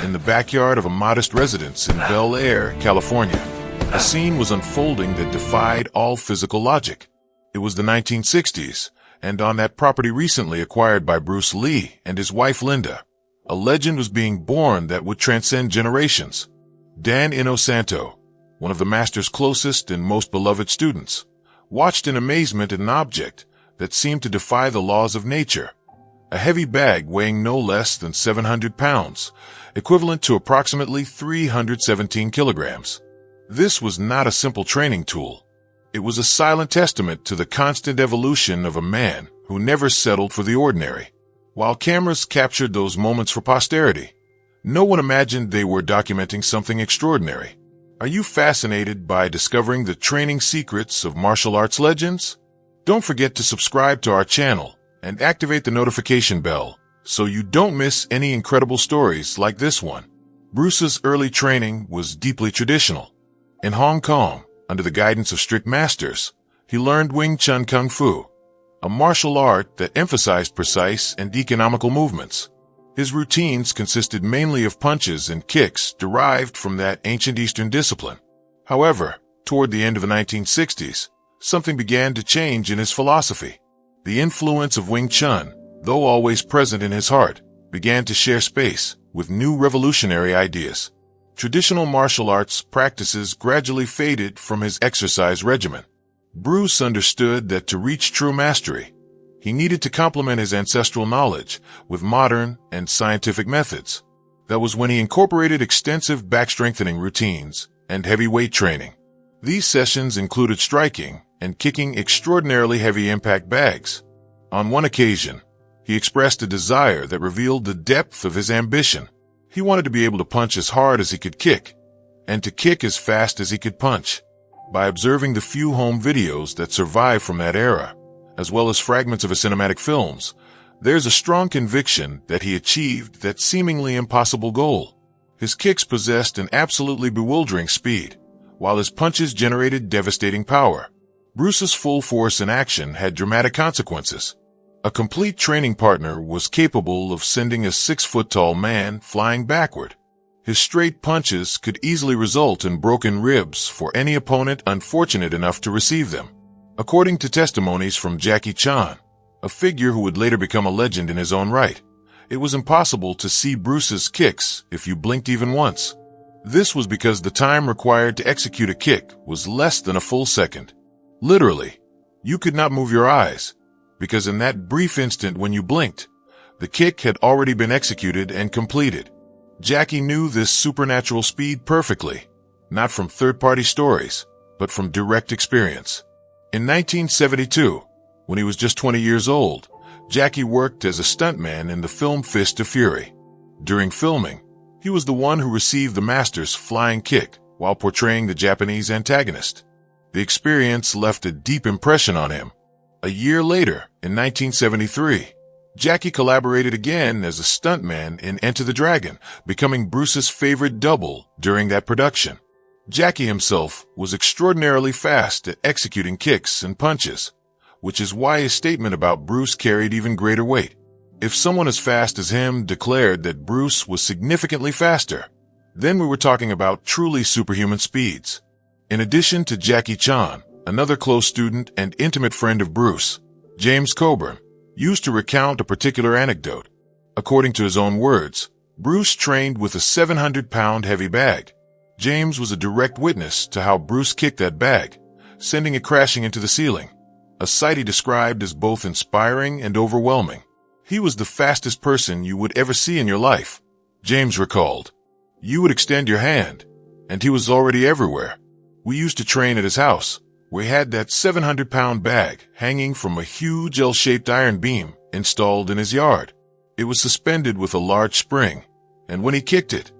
in the backyard of a modest residence in Bel Air, California. A scene was unfolding that defied all physical logic. It was the 1960s, and on that property recently acquired by Bruce Lee and his wife Linda, a legend was being born that would transcend generations. Dan Inosanto, one of the master's closest and most beloved students, watched in amazement at an object that seemed to defy the laws of nature. A heavy bag weighing no less than 700 pounds, equivalent to approximately 317 kilograms. This was not a simple training tool. It was a silent testament to the constant evolution of a man who never settled for the ordinary. While cameras captured those moments for posterity, no one imagined they were documenting something extraordinary. Are you fascinated by discovering the training secrets of martial arts legends? Don't forget to subscribe to our channel and activate the notification bell so you don't miss any incredible stories like this one. Bruce's early training was deeply traditional. In Hong Kong, under the guidance of strict masters, he learned Wing Chun Kung Fu, a martial art that emphasized precise and economical movements. His routines consisted mainly of punches and kicks derived from that ancient Eastern discipline. However, toward the end of the 1960s, something began to change in his philosophy. The influence of Wing Chun, though always present in his heart, began to share space with new revolutionary ideas. Traditional martial arts practices gradually faded from his exercise regimen. Bruce understood that to reach true mastery, he needed to complement his ancestral knowledge with modern and scientific methods. That was when he incorporated extensive back-strengthening routines and heavy weight training. These sessions included striking and kicking extraordinarily heavy impact bags. On one occasion, he expressed a desire that revealed the depth of his ambition. He wanted to be able to punch as hard as he could kick, and to kick as fast as he could punch. By observing the few home videos that survive from that era, as well as fragments of his cinematic films, there's a strong conviction that he achieved that seemingly impossible goal. His kicks possessed an absolutely bewildering speed, while his punches generated devastating power. Bruce's full force in action had dramatic consequences. A complete training partner was capable of sending a 6-foot-tall man flying backward. His straight punches could easily result in broken ribs for any opponent unfortunate enough to receive them. According to testimonies from Jackie Chan, a figure who would later become a legend in his own right, it was impossible to see Bruce's kicks if you blinked even once. This was because the time required to execute a kick was less than a full second. Literally, you could not move your eyes, because in that brief instant when you blinked, the kick had already been executed and completed. Jackie knew this supernatural speed perfectly, not from third-party stories, but from direct experience. In 1972, when he was just 20 years old, Jackie worked as a stuntman in the film Fist of Fury. During filming, he was the one who received the master's flying kick while portraying the Japanese antagonist. The experience left a deep impression on him. A year later, in 1973, Jackie collaborated again as a stuntman in Enter the Dragon, becoming Bruce's favorite double during that production. Jackie himself was extraordinarily fast at executing kicks and punches, which is why his statement about Bruce carried even greater weight. If someone as fast as him declared that Bruce was significantly faster, then we were talking about truly superhuman speeds. In addition to Jackie Chan, another close student and intimate friend of Bruce, James Coburn, used to recount a particular anecdote. According to his own words, Bruce trained with a 700-pound heavy bag. James was a direct witness to how Bruce kicked that bag, sending it crashing into the ceiling, a sight he described as both inspiring and overwhelming. He was the fastest person you would ever see in your life, James recalled. You would extend your hand, and he was already everywhere. We used to train at his house. We had that 700-pound bag hanging from a huge L-shaped iron beam installed in his yard. It was suspended with a large spring, and when he kicked it,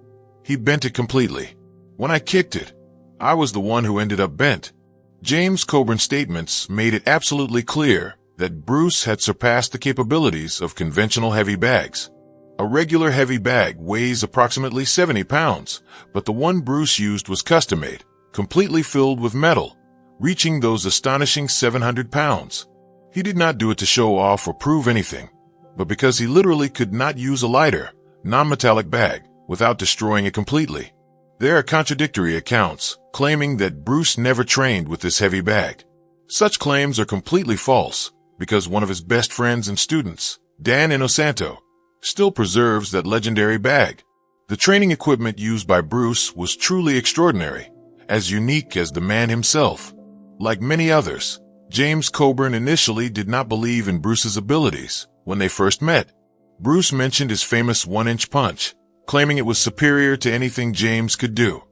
he bent it completely. When I kicked it, I was the one who ended up bent. James Coburn's statements made it absolutely clear that Bruce had surpassed the capabilities of conventional heavy bags. A regular heavy bag weighs approximately 70 pounds, but the one Bruce used was custom-made, completely filled with metal, reaching those astonishing 700 pounds. He did not do it to show off or prove anything, but because he literally could not use a lighter, non-metallic bag without destroying it completely. There are contradictory accounts claiming that Bruce never trained with this heavy bag. Such claims are completely false because one of his best friends and students, Dan Inosanto, still preserves that legendary bag. The training equipment used by Bruce was truly extraordinary, as unique as the man himself. Like many others, James Coburn initially did not believe in Bruce's abilities when they first met. Bruce mentioned his famous 1-inch punch, claiming it was superior to anything James could do.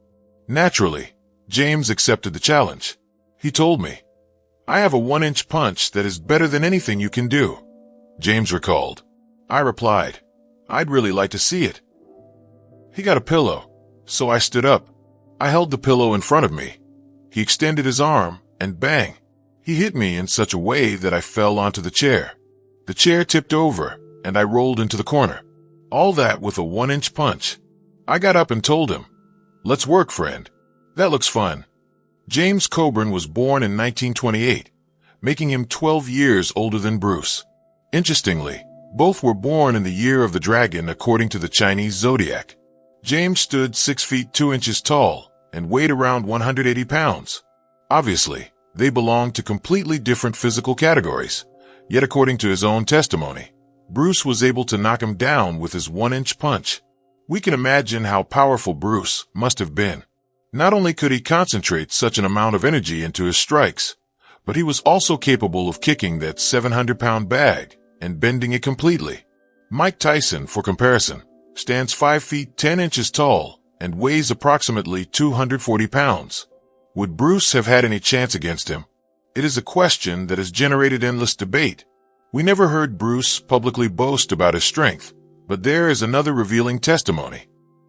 Naturally, James accepted the challenge. He told me, "I have a 1-inch punch that is better than anything you can do," James recalled. I replied, "I'd really like to see it." He got a pillow, so I stood up. I held the pillow in front of me. He extended his arm, and bang! He hit me in such a way that I fell onto the chair. The chair tipped over, and I rolled into the corner. All that with a 1-inch punch. I got up and told him, "Let's work, friend. That looks fun." James Coburn was born in 1928, making him 12 years older than Bruce. Interestingly, both were born in the year of the dragon according to the Chinese zodiac. James stood 6 feet 2 inches tall and weighed around 180 pounds. Obviously, they belonged to completely different physical categories. Yet according to his own testimony, Bruce was able to knock him down with his 1-inch punch. We can imagine how powerful Bruce must have been. Not only could he concentrate such an amount of energy into his strikes, but he was also capable of kicking that 700-pound bag and bending it completely. Mike Tyson, for comparison, stands 5 feet 10 inches tall and weighs approximately 240 pounds. Would Bruce have had any chance against him? It is a question that has generated endless debate. We never heard Bruce publicly boast about his strength, but there is another revealing testimony.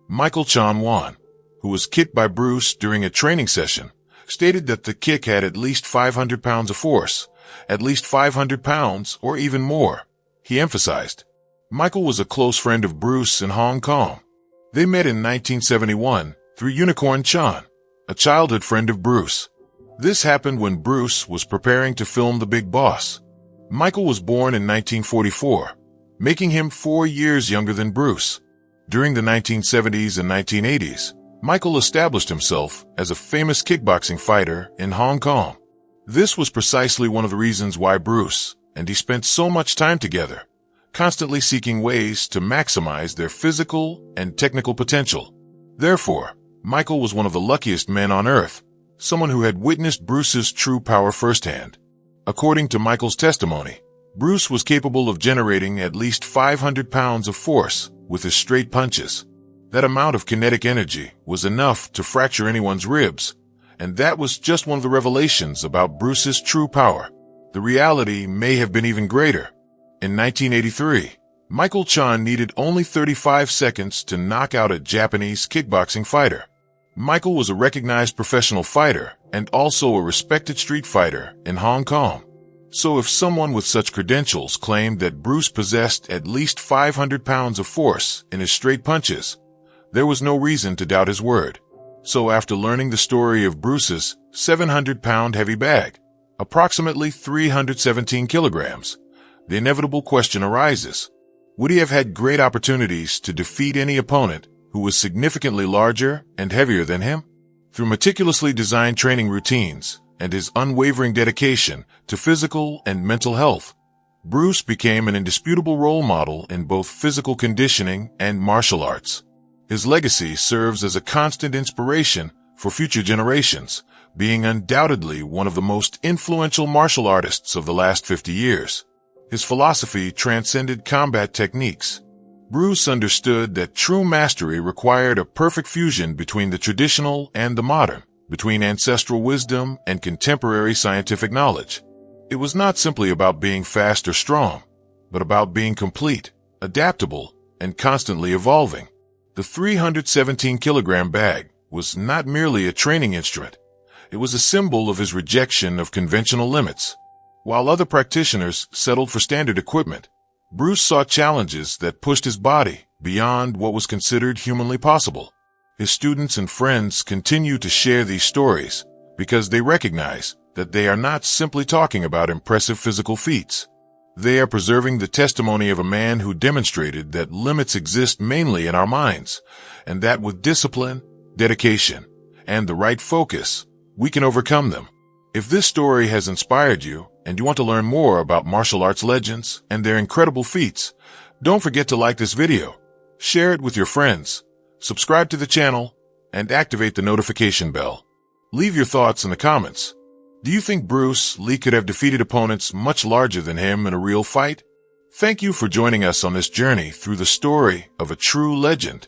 Michael Chan-Wan, who was kicked by Bruce during a training session, stated that the kick had at least 500 pounds of force, at least 500 pounds or even more. He emphasized. Michael was a close friend of Bruce in Hong Kong. They met in 1971 through Unicorn Chan, a childhood friend of Bruce. This happened when Bruce was preparing to film The Big Boss. Michael was born in 1944, making him 4 years younger than Bruce. During the 1970s and 1980s, Michael established himself as a famous kickboxing fighter in Hong Kong. This was precisely one of the reasons why Bruce and he spent so much time together, constantly seeking ways to maximize their physical and technical potential. Therefore, Michael was one of the luckiest men on earth, someone who had witnessed Bruce's true power firsthand. According to Michael's testimony, Bruce was capable of generating at least 500 pounds of force with his straight punches. That amount of kinetic energy was enough to fracture anyone's ribs, and that was just one of the revelations about Bruce's true power. The reality may have been even greater. In 1983, Michael Chan needed only 35 seconds to knock out a Japanese kickboxing fighter. Michael was a recognized professional fighter and also a respected street fighter in Hong Kong. So if someone with such credentials claimed that Bruce possessed at least 500 pounds of force in his straight punches, there was no reason to doubt his word. So after learning the story of Bruce's 700-pound heavy bag, approximately 317 kilograms, the inevitable question arises: would he have had great opportunities to defeat any opponent who was significantly larger and heavier than him? Through meticulously designed training routines and his unwavering dedication to physical and mental health, Bruce became an indisputable role model in both physical conditioning and martial arts. His legacy serves as a constant inspiration for future generations, being undoubtedly one of the most influential martial artists of the last 50 years. His philosophy transcended combat techniques. Bruce understood that true mastery required a perfect fusion between the traditional and the modern, between ancestral wisdom and contemporary scientific knowledge. It was not simply about being fast or strong, but about being complete, adaptable, and constantly evolving. The 317-kilogram bag was not merely a training instrument. It was a symbol of his rejection of conventional limits. While other practitioners settled for standard equipment, Bruce sought challenges that pushed his body beyond what was considered humanly possible. His students and friends continue to share these stories because they recognize that they are not simply talking about impressive physical feats. They are preserving the testimony of a man who demonstrated that limits exist mainly in our minds, and that with discipline, dedication, and the right focus, we can overcome them. If this story has inspired you, and you want to learn more about martial arts legends and their incredible feats, don't forget to like this video, share it with your friends, subscribe to the channel, and activate the notification bell. Leave your thoughts in the comments. Do you think Bruce Lee could have defeated opponents much larger than him in a real fight? Thank you for joining us on this journey through the story of a true legend.